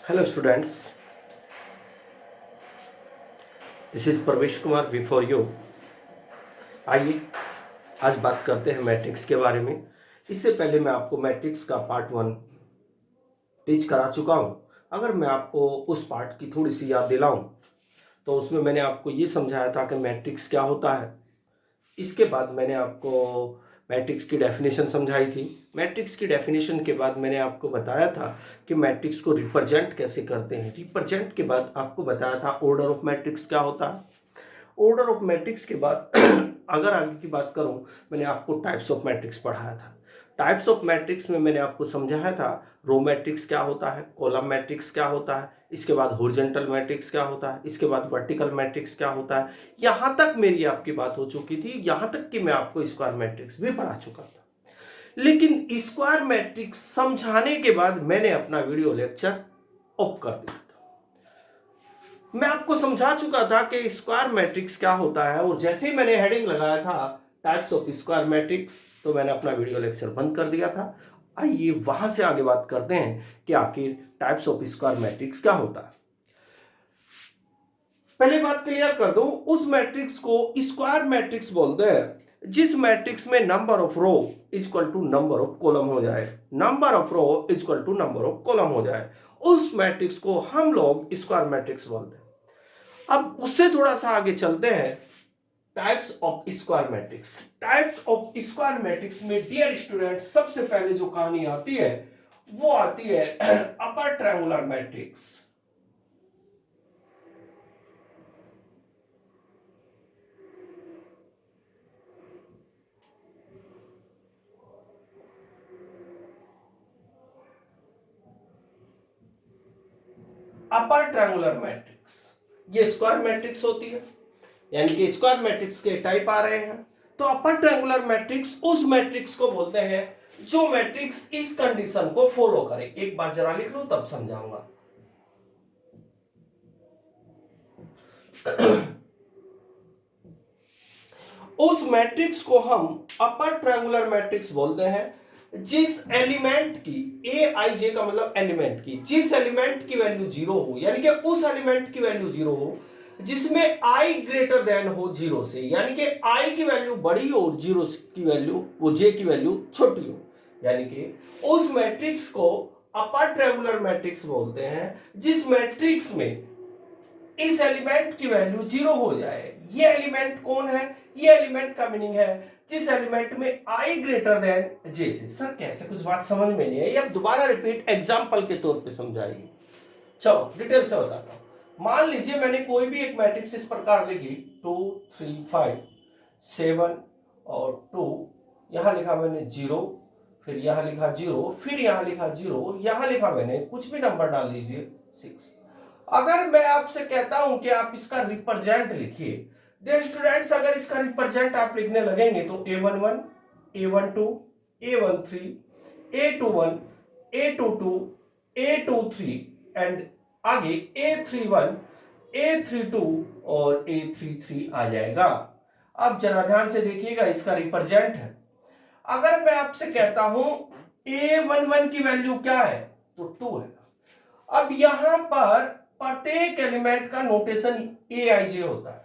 Hello students, this is प्रवेश Kumar before you. आइए आज बात करते हैं मैट्रिक्स के बारे में। इससे पहले मैं आपको मैट्रिक्स का पार्ट 1 टीच करा चुका हूँ। अगर मैं आपको उस पार्ट की थोड़ी सी याद दिलाऊं तो उसमें मैंने आपको ये समझाया था कि मैट्रिक्स क्या होता है। इसके बाद मैंने आपको मैट्रिक्स की डेफिनेशन समझाई थी। मैट्रिक्स की डेफिनेशन के बाद मैंने आपको बताया था कि मैट्रिक्स को रिप्रेजेंट कैसे करते हैं। रिप्रेजेंट के बाद आपको बताया था ऑर्डर ऑफ मैट्रिक्स क्या होता है। ऑर्डर ऑफ मैट्रिक्स के बाद अगर आगे की बात करूं, मैंने आपको टाइप्स ऑफ मैट्रिक्स पढ़ाया था। टाइप्स ऑफ मैट्रिक्स में मैंने आपको समझाया था रो मैट्रिक्स क्या होता है, कॉलम मैट्रिक्स क्या होता है, इसके बाद हॉरिजॉन्टल मैट्रिक्स क्या होता है, इसके बाद वर्टिकल मैट्रिक्स क्या होता है। यहां तक मेरी आपकी बात हो चुकी थी, यहां तक कि मैं आपको स्क्वायर मैट्रिक्स भी पढ़ा चुका था। लेकिन स्क्वायर मैट्रिक्स समझाने के बाद मैंने अपना वीडियो लेक्चर ऑफ कर दिया। मैं आपको समझा चुका था कि स्क्वायर मैट्रिक्स क्या होता है, और जैसे ही मैंने हेडिंग लगाया था टाइप्स ऑफ स्क्वायर मैट्रिक्स तो मैंने अपना वीडियो लेक्चर बंद कर दिया था। आइए वहां से आगे बात करते हैं कि आखिर टाइप्स ऑफ स्क्वायर मैट्रिक्स क्या होता है। पहले बात क्लियर कर दूं, उस मैट्रिक्स को स्क्वायर मैट्रिक्स बोलते हैं जिस मैट्रिक्स में number of row equal to number of column हो जाए। Number of row equal to number of column हो जाए, उस मैट्रिक्स को हम लोग स्क्वायर मैट्रिक्स बोलते हैं। अब उससे थोड़ा सा आगे चलते हैं। Types of square matrix. Types of square matrix में डियर स्टूडेंट सबसे पहले जो कहानी आती है वो आती है upper triangular matrix. Upper triangular matrix ये स्क्वायर मैट्रिक्स होती है, यानी कि स्क्वायर मैट्रिक्स के टाइप आ रहे हैं। तो अपर ट्रायंगुलर मैट्रिक्स उस मैट्रिक्स को बोलते हैं जो मैट्रिक्स इस कंडीशन को फॉलो करे। एक बार जरा लिख लो तब समझाऊंगा। उस मैट्रिक्स को हम अपर ट्रायंगुलर मैट्रिक्स बोलते हैं जिस एलिमेंट की ए आई जे का मतलब एलिमेंट की, जिस एलिमेंट की वैल्यू जीरो हो, यानी कि उस एलिमेंट की वैल्यू जीरो हो जिसमें आई ग्रेटर देन हो जीरो से, यानी कि आई की वैल्यू बड़ी हो और जीरो की वैल्यू वो जे की वैल्यू छोटी हो, यानी कि उस मैट्रिक्स को अपर ट्रायंगुलर मैट्रिक्स बोलते हैं जिस मैट्रिक्स में इस एलिमेंट की वैल्यू जीरो हो जाए। ये एलिमेंट कौन है? ये एलिमेंट का मीनिंग है जिस एलिमेंट में आई ग्रेटर देन जे से। सर कैसे, कुछ बात समझ में नहीं आई, अब दोबारा रिपीट एग्जांपल के तौर पे समझाइए। चलो डिटेल से बताता हूं। मान लीजिए मैंने कोई भी एक मैट्रिक्स इस प्रकार लिखी 2 3 5 7 और 2, यहां लिखा मैंने 0, फिर यहां लिखा 0, फिर यहां लिखा 0, यहां लिखा मैंने कुछ भी नंबर डाल लीजिए 6। अगर मैं आपसे कहता हूं कि आप इसका रिप्रेजेंट लिखिए, डियर स्टूडेंट्स, अगर इसका रिप्रेजेंट आप लिखने लगेंगे तो A11, A12, A13, A21, A22, A23 and आगे A31, A32 और A33 आ जाएगा। अब जरा ध्यान से देखिएगा, इसका रिप्रेजेंट है। अगर मैं आपसे कहता हूं A11 की वैल्यू क्या है तो 2 है। अब यहां पर प्रत्येक एलिमेंट का नोटेशन ए आई जे होता है।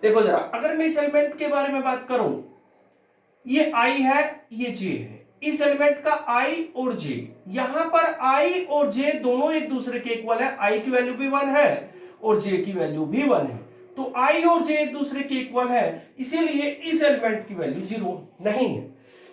देखो जरा, अगर मैं इस एलिमेंट के बारे में बात करूं, ये आई है, ये जे है। इस एलिमेंट का आई और जे, यहां पर आई और जे दोनों एक दूसरे के इक्वल है। आई की वैल्यू भी 1 है और जे की वैल्यू भी 1 है, तो आई और जे एक दूसरे के इक्वल है, इसीलिए इस एलिमेंट की वैल्यू 0 नहीं है।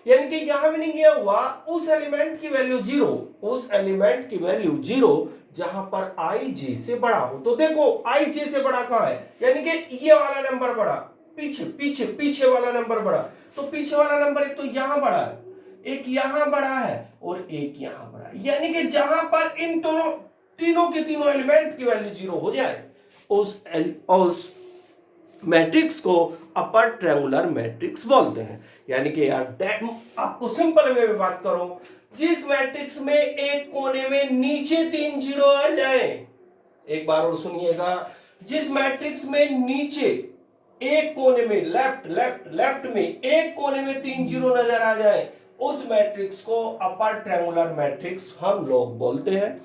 यानी कि यहां मीनिंग ये हुआ उस एलिमेंट की वैल्यू 0, उस एलिमेंट की वैल्यू 0 जहां पर आई जे से बड़ा हो। तो देखो आई जे से बड़ा कहां है, यानी कि ये वाला नंबर बड़ा, पीछे पीछे पीछे वाला नंबर बड़ा। तो पीछे वाला नंबर एक तो यहां बड़ा है, एक यहां बड़ा है और एक यहां बड़ा है, यानी कि जहां पर इन दोनों तीनों के तीनों एलिमेंट की वैल्यू 0 हो जाए उस मैट्रिक्स को अपर ट्रायंगुलर मैट्रिक्स बोलते हैं। यानी कि यार आपको सिंपल वे में बात करूं, जिस मैट्रिक्स में एक कोने में नीचे 3 जीरो आ जाए, एक बार और सुनिएगा, जिस मैट्रिक्स में नीचे एक कोने में लेफ्ट लेफ्ट लेफ्ट में एक कोने में 3 जीरो नजर आ जाए, उस मैट्रिक्स को अपर ट्रायंगुलर मैट्रिक्स हम लोग बोलते हैं।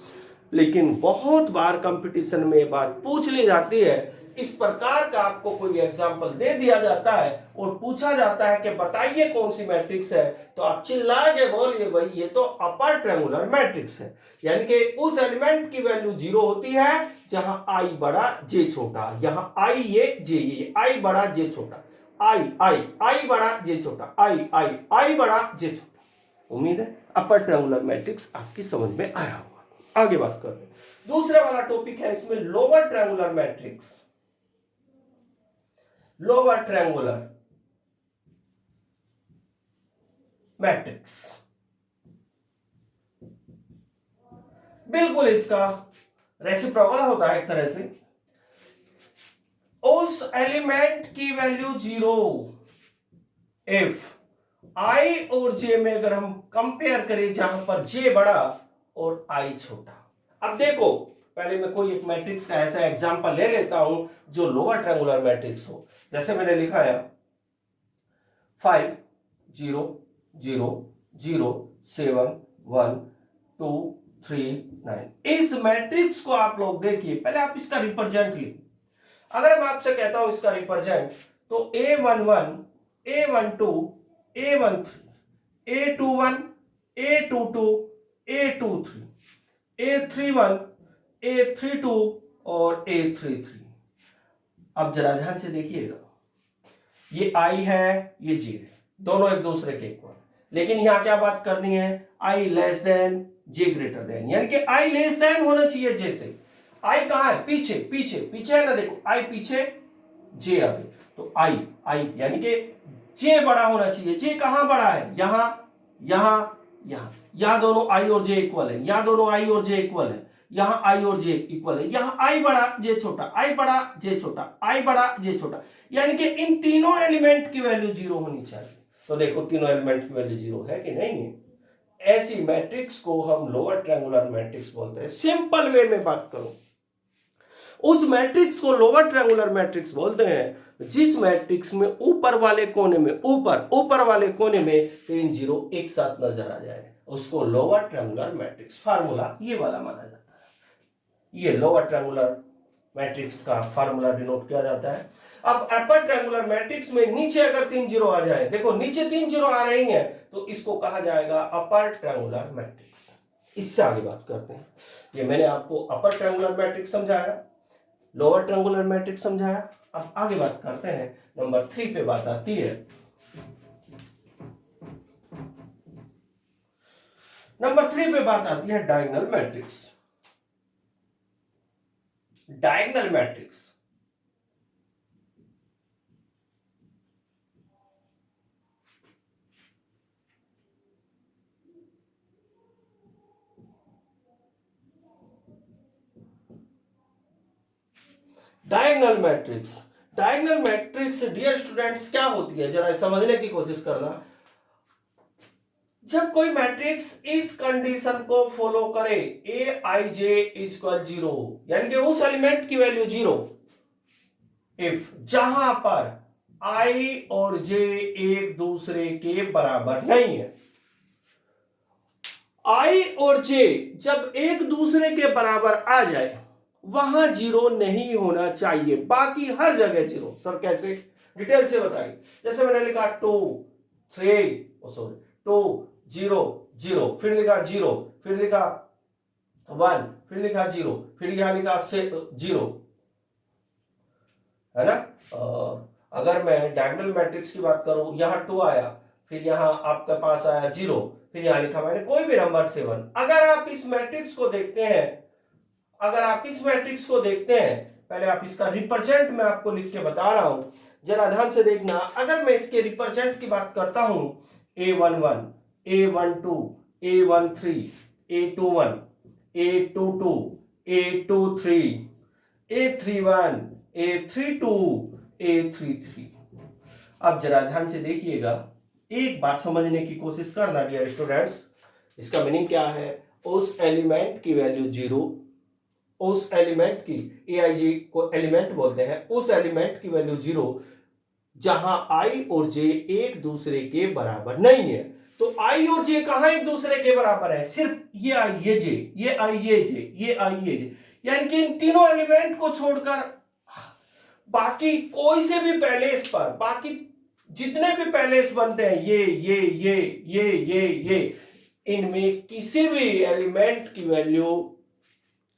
लेकिन बहुत बार कंपटीशन में ये बात पूछ ली जाती है। इस प्रकार का आपको कोई एग्जाम्पल दे दिया जाता है और पूछा जाता है कि बताइए कौन सी मैट्रिक्स है, तो आप चिल्ला के बोलिए भाई ये तो अपर ट्रायंगुलर मैट्रिक्स है, यानी कि उस एलिमेंट की वैल्यू 0 होती है जहां आई बड़ा जे छोटा, यहां आई ये जे ये, आई बड़ा जे छोटा, आई बड़ा जे छोटा, आई बड़ा जे छोटा। उम्मीद है अपर ट्रायंगुलर मैट्रिक्स आपकी समझ में आया होगा। आगे बात कर रहे हैं, दूसरा वाला टॉपिक है इसमें lower triangular matrix. Lower triangular matrix बिल्कुल इसका रेसिप्रोकल होता है एक तरह से। उस एलिमेंट की वैल्यू 0 इफ आई और जे में अगर हम कंपेयर करें जहां पर जे बड़ा और आई छोटा। अब देखो पहले मैं कोई एक मैट्रिक्स का ऐसा एग्जांपल ले लेता हूं जो लोअर ट्रायंगुलर मैट्रिक्स हो। जैसे मैंने लिखा है 5 0 0 0 7 1 2 3 9। इस मैट्रिक्स को आप लोग देखिए, पहले आप इसका रिप्रेजेंट लीजिए। अगर मैं आपसे कहता हूं इसका रिप्रेजेंट, तो A11 A12 A13 A21 A22 A23 A31 A32 और A33। अब जरा ध्यान से देखिएगा, ये I है ये J है, दोनों एक दूसरे के इक्वल, लेकिन यहां क्या बात करनी है, I less than J greater than, यानी कि I लेस देन होना चाहिए J से। I कहां है, पीछे पीछे पीछे है ना, देखो I पीछे J आगे, तो I यानी कि J बड़ा होना चाहिए। J कहां बड़ा है, यहां यहां यहां, यहां दोनों I और J इक्वल है, यहां दोनों I और J इक्वल है, यहां I और J इक्वल है, यहां I बड़ा J छोटा, I बड़ा J छोटा, I बड़ा J छोटा, यानी कि इन तीनों एलिमेंट की वैल्यू 0 होनी चाहिए। तो देखो तीनों एलिमेंट की वैल्यू 0 है कि नहीं है। ऐसी मैट्रिक्स को हम लोअर ट्रायंगुलर मैट्रिक्स बोलते हैं। सिंपल वे में बात करो, उस मैट्रिक्स को लोअर ट्रायंगुलर मैट्रिक्स बोलते हैं जिस मैट्रिक्स में ऊपर वाले कोने में ऊपर वाले कोने में 3 0 एक साथ नजर आ जाए, उसको लोअर ट्रायंगुलर मैट्रिक्स, फार्मूला ये वाला माना जाता है। ये लोअर ट्रायंगुलर मैट्रिक्स का फार्मूला डिनोट किया जाता है। अब अपर ट्रायंगुलर मैट्रिक्स में नीचे अगर 3 0 आ जाए, देखो नीचे 3 0 आ रही हैं, तो इसको कहा जाएगा अपर ट्रायंगुलर मैट्रिक्स। इससे आगे बात करते हैं। ये मैंने आपको अपर ट्रायंगुलर मैट्रिक्स समझाया, लोअर ट्रायंगुलर मैट्रिक्स समझाया। अब आगे बात करते हैं, नंबर 3 पे बात आती है। नंबर 3 पे बात आती है diagonal matrix. Diagonal matrix diagonal matrix dear students क्या होती है, जरा समझने की कोशिश करना। जब कोई मैट्रिक्स इस कंडीशन को फॉलो करे, ए आई जे इक्वल 0, यानी कि उस एलिमेंट की वैल्यू 0 इफ जहां पर आई और जे एक दूसरे के बराबर नहीं है। आई और जे जब एक दूसरे के बराबर आ जाए वहां 0 नहीं होना चाहिए, बाकी हर जगह 0। सर कैसे, डिटेल से बताइए। जैसे मैंने लिखा 2 0 0, फिर लिखा 0, फिर लिखा 1, फिर लिखा 0, फिर यहां लिखा 0, है ना। अगर मैं डायगोनल मैट्रिक्स की बात करूं, यहां 2 आया, फिर यहां आपके पास आया 0, फिर यहां लिखा मैंने कोई भी नंबर 7। अगर आप इस मैट्रिक्स को देखते हैं, पहले आप इसका रिप्रेजेंट मैं आपको लिख के बता रहा हूं, जरा ध्यान से देखना। अगर मैं इसके रिप्रेजेंट की बात करता हूं, A11 A12 A13 A21 A22 A23 A31 A32 A33। अब जरा ध्यान से देखिएगा, एक बात समझने की कोशिश करना डियर स्टूडेंट्स। इसका मीनिंग क्या है, उस एलिमेंट की वैल्यू 0, उस एलिमेंट की, एआईजी को एलिमेंट बोलते हैं, उस एलिमेंट की वैल्यू 0 जहां आई और जे एक दूसरे के बराबर नहीं है। तो आई और जे कहां एक दूसरे के बराबर है, सिर्फ ये आई ये जे, ये आई ये जे, ये आई ये जे, यानी कि इन तीनों एलिमेंट को छोड़कर बाकी कोई से भी पैलेस पर, बाकी जितने भी पैलेस बनते हैं ये इनमें किसी भी एलिमेंट की वैल्यू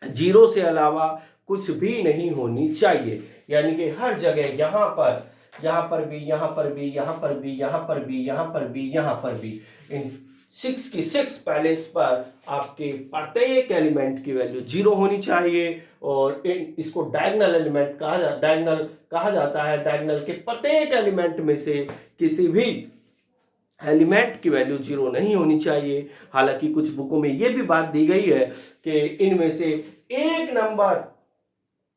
जीरो से अलावा कुछ भी नहीं होनी चाहिए। यानी कि हर जगह यहां पर भी, यहां पर भी, यहां पर भी, यहां पर भी, यहां पर भी, यहां पर भी, इन 6 की 6 पैलेस पर आपके प्रत्येक एलिमेंट की वैल्यू जीरो होनी चाहिए। और इसको डायगोनल एलिमेंट डायगोनल कहा जाता है। डायगोनल के प्रत्येक एलिमेंट में से किसी भी एलिमेंट की वैल्यू जीरो नहीं होनी चाहिए। हालांकि कुछ बुकों में यह भी बात दी गई है कि इनमें से एक नंबर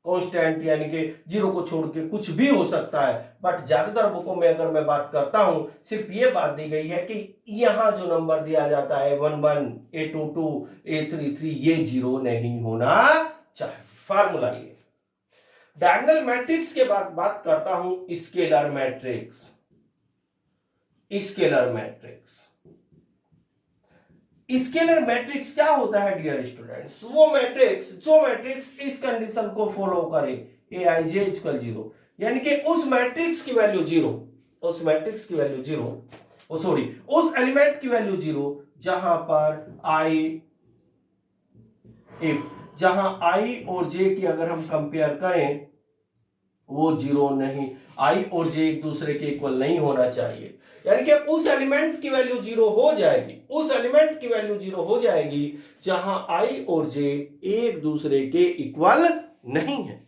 कांस्टेंट यानी कि जीरो को छोड़ के कुछ भी हो सकता है, बट ज्यादातर बुकों में अगर मैं बात करता हूं सिर्फ ये बात दी गई है कि यहां जो नंबर दिया जाता है 11, A22, A33 ये जीरो नहीं होना चाहिए। फार्मूला ये। डायगोनल मैट्रिक्स के बाद बात करता हूं scalar matrix. Scalar matrix scalar matrix क्या होता है डियर स्टूडेंट्स? वो मैट्रिक्स जो मैट्रिक्स इस कंडीशन को फॉलो करे, Aij इक्वल जीरो, यानी कि उस मैट्रिक्स की वैल्यू जीरो, उस मैट्रिक्स की वैल्यू जीरो, सॉरी उस एलिमेंट की वैल्यू जीरो जहां पर जहां i और j की अगर हम कंपेयर करें वो जीरो नहीं, i और j एक दूसरे के इक्वल नहीं होना चाहिए। यानी कि उस एलिमेंट की वैल्यू जीरो हो जाएगी, उस एलिमेंट की वैल्यू जीरो हो जाएगी जहां i और j एक दूसरे के इक्वल नहीं है।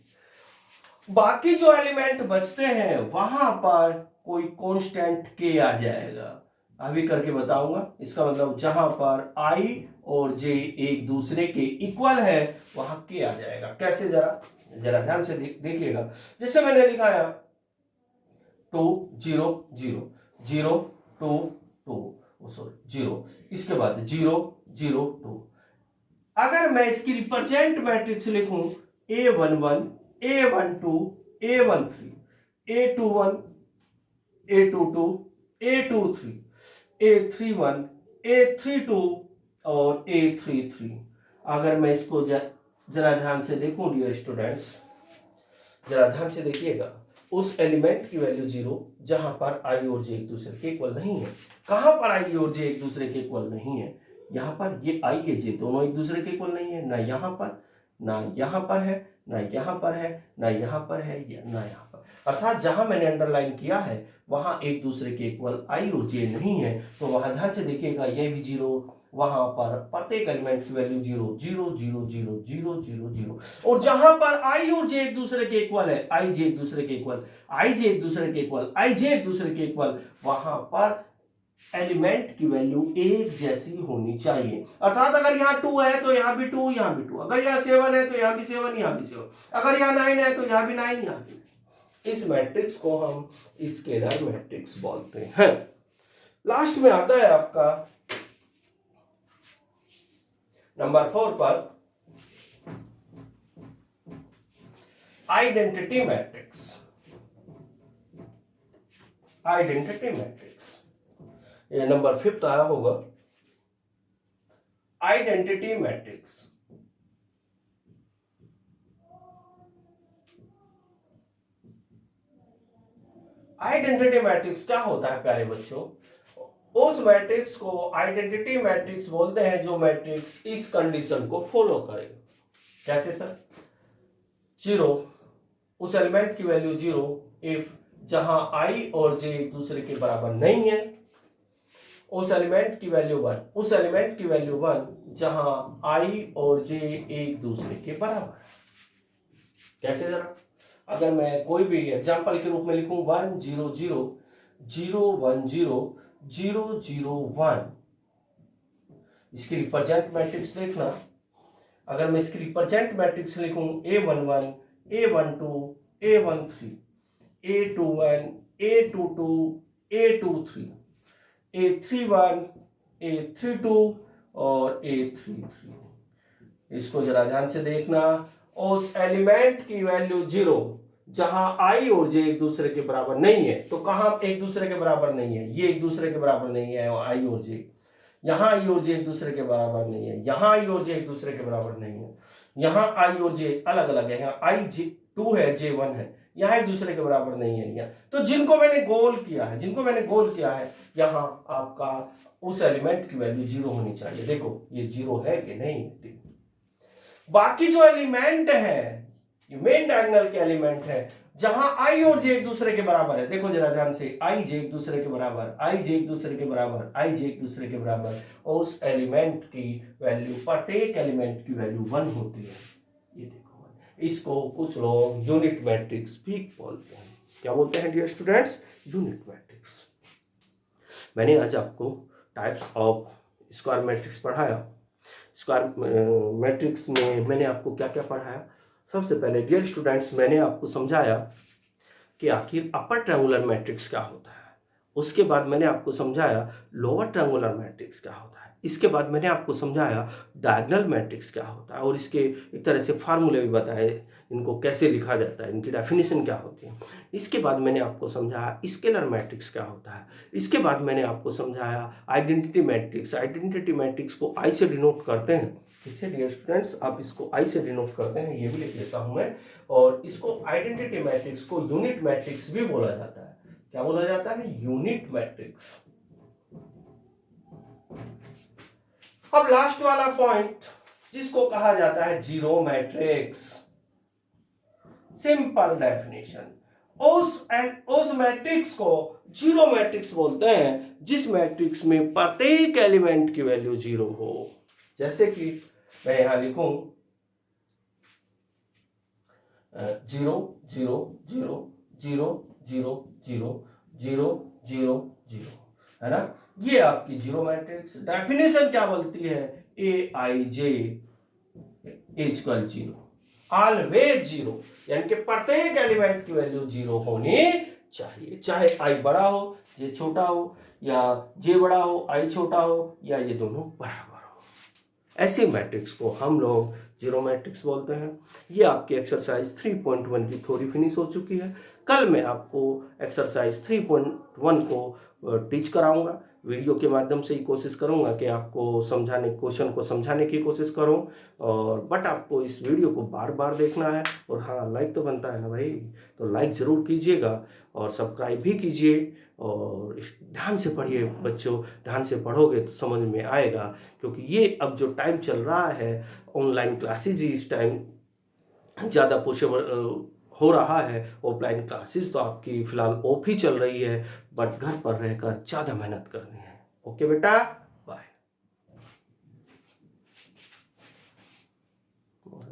बाकी जो एलिमेंट बचते हैं वहां पर कोई कांस्टेंट k आ जाएगा, अभी करके बताऊंगा। इसका मतलब जहां पर i और j एक दूसरे के इक्वल है वहां k आ जाएगा। कैसे? जरा ध्यान से देखिएगा। जैसे मैंने लिखाया 2 0 0 0 2 2, सॉरी 0, इसके बाद 0 0 2। अगर मैं इसकी रिप्रेजेंट मैट्रिक्स लिखूं A11 A12 A13 A21 A22 A23 A31 A32 और A33, अगर मैं इसको जरा ध्यान से देखूं डियर स्टूडेंट्स, जरा ध्यान से देखिएगा। उस एलिमेंट की वैल्यू जीरो जहां पर i और j एक दूसरे के इक्वल नहीं है। कहां पर i और j एक दूसरे के इक्वल नहीं है? यहां पर ये i ये j दोनों एक दूसरे के इक्वल नहीं है, ना यहां पर, ना यहां पर है, ना यहां पर है, ना यहां पर है, ना यहां पर। अर्थात जहां मैंने अंडरलाइन किया है वहां एक दूसरे के इक्वल i और j नहीं है। तो वहां ध्यान से देखिएगा, ये भी जीरो, वहां पर प्रत्येक एलिमेंट की वैल्यू जीरो 0 0 0 0 0 0। और जहां पर i और j एक दूसरे के इक्वल है, i j एक दूसरे के इक्वल, i j एक दूसरे के इक्वल, i j एक दूसरे के इक्वल, वहां पर एलिमेंट की वैल्यू एक जैसी होनी चाहिए। अर्थात अगर यहाँ 2 है तो यहाँ भी 2, यहाँ भी 2, अगर यहाँ 7 है तो यहाँ भी 7, यहाँ भी 7, अगर यहाँ 9 है तो यहाँ भी 9, यहाँ भी। इस मैट्रिक्स को हम स्केलर मैट्रिक्स बोलते हैं। लास्ट में आता है आपका नंबर 4 पर आइडेंटिटी मैट्रिक्स। आइडेंटिटी मैट्रिक्स ये नंबर 5 आया होगा। आइडेंटिटी मैट्रिक्स आइडेंटिटी मैट्रिक्स क्या होता है प्यारे बच्चों? उस मैट्रिक्स को आइडेंटिटी मैट्रिक्स बोलते हैं जो मैट्रिक्स इस कंडीशन को फॉलो करे। कैसे सर? जीरो, उस एलिमेंट की वैल्यू जीरो इफ जहां i और j एक दूसरे के बराबर नहीं है। उस एलिमेंट की वैल्यू 1, उस एलिमेंट की वैल्यू 1 जहां i और j एक दूसरे के बराबर है। कैसे जरा? अगर मैं कोई भी एग्जांपल के रूप में लिखूं 1 0 0 0 1 0 0 0 1, इसकी रिप्रेजेंट मैट्रिक्स देखना। अगर मैं इसकी रिप्रेजेंट मैट्रिक्स लिखूं A11 A12 A13 A21 A22 A23 A31 A32 और A33, इसको जरा ध्यान से देखना। उस एलिमेंट की वैल्यू जीरो जहां आई और जे एक दूसरे के बराबर नहीं है। तो कहां एक दूसरे के बराबर नहीं है, ये एक दूसरे के बराबर नहीं है आई और जे, यहां आई और जे एक दूसरे के बराबर नहीं है, यहां आई और जे एक दूसरे के बराबर नहीं है, यहां आई और जे अलग अलग है, यहाँ आई जे 2 है जे 1 है, यहाँ एक दूसरे के बराबर नहीं है यहाँ। तो जिनको मैंने गोल किया है, यहाँ आपका उस एलिमेंट की वैल्यू 0 होनी चाहिए। देखो ये 0 है कि नहीं। बाकी जो एलिमेंट है, ये मेन डायगोनल के एलिमेंट है, जहां आई और जे एक दूसरे के बराबर है। देखो जरा ध्यान से, आई जे एक दूसरे के बराबर, आई जे एक दूसरे के बराबर, आई जे एक दूसरे के बराबर, और उस एलिमेंट की वैल्यू, प्रत्येक एलिमेंट की वैल्यू 1 होती है। ये देखो, इसको कुछ लोग यूनिट मैट्रिक्स भी बोलते हैं। क्या बोलते हैं डियर स्टूडेंट्स? Unit matrix. मैंने आज आपको टाइप्स ऑफ स्क्वायर मैट्रिक्स पढ़ाया। स्क्वायर मैट्रिक्स में मैंने आपको क्या क्या पढ़ाया? सबसे पहले डियर स्टूडेंट्स मैंने आपको समझाया कि आखिर अपर ट्रायंगुलर मैट्रिक्स क्या होता है। उसके बाद मैंने आपको समझाया लोअर ट्रायंगुलर मैट्रिक्स क्या होता है। इसके बाद मैंने आपको समझाया डायगोनल मैट्रिक्स क्या होता है, और इसके एक तरह से फार्मूले भी बताए, इनको कैसे लिखा जाता है, इनकी डेफिनेशन क्या होती है। इसके बाद मैंने आपको समझाया स्केलर मैट्रिक्स क्या होता है। इसके बाद मैंने आपको समझाया आइडेंटिटी मैट्रिक्स। आइडेंटिटी मैट्रिक्स को आई से डिनोट करते हैं। इससे डियर स्टूडेंट्स आप इसको आई से डिनोट करते हैं, ये भी लिख लेता हूं मैं। और इसको आइडेंटिटी मैट्रिक्स को यूनिट मैट्रिक्स भी बोला जाता है। क्या बोला जाता है? Unit matrix. अब लास्ट वाला पॉइंट जिसको कहा जाता है जीरो मैट्रिक्स। सिंपल डेफिनेशन, उस मैट्रिक्स को जीरो मैट्रिक्स बोलते हैं जिस मैट्रिक्स में प्रत्येक एलिमेंट की वैल्यू 0 हो। जैसे कि मैं यहां लिखूं 0 0 0 0 0 0 0 0 0, है ना? ये आपकी जीरो मैट्रिक्स। डेफिनेशन क्या बोलती है? ए आई जे इक्वल 0, ऑलवेज 0, यानी कि प्रत्येक एलिमेंट की वैल्यू 0 होनी चाहिए, चाहे आई बड़ा हो जे छोटा हो, या जे बड़ा हो आई छोटा हो, या ये दोनों बराबर हो। ऐसे मैट्रिक्स को हम लोग जीरो मैट्रिक्स बोलते हैं। ये आपकी एक्सरसाइज 3.1 की थ्योरी फिनिश हो चुकी है। कल मैं आपको एक्सरसाइज 3.1 को टीच कराऊंगा। वीडियो के माध्यम से ही कोशिश करूंगा कि आपको समझाने, क्वेश्चन को समझाने की कोशिश करूं, और बट आपको इस वीडियो को बार बार देखना है। और हाँ, लाइक तो बनता है ना भाई, तो लाइक ज़रूर कीजिएगा और सब्सक्राइब भी कीजिए। और ध्यान से पढ़िए बच्चों, ध्यान से पढ़ोगे तो समझ में आएगा। क्योंकि ये अब जो टाइम चल रहा है, ऑनलाइन क्लासेज ही इस टाइम ज़्यादा पॉसिबल हो रहा है। ऑफलाइन क्लासेस तो आपकी फ़िलहाल ऑफ ही चल रही है, बट घर पर रहकर ज़्यादा मेहनत करनी है। ओके बेटा।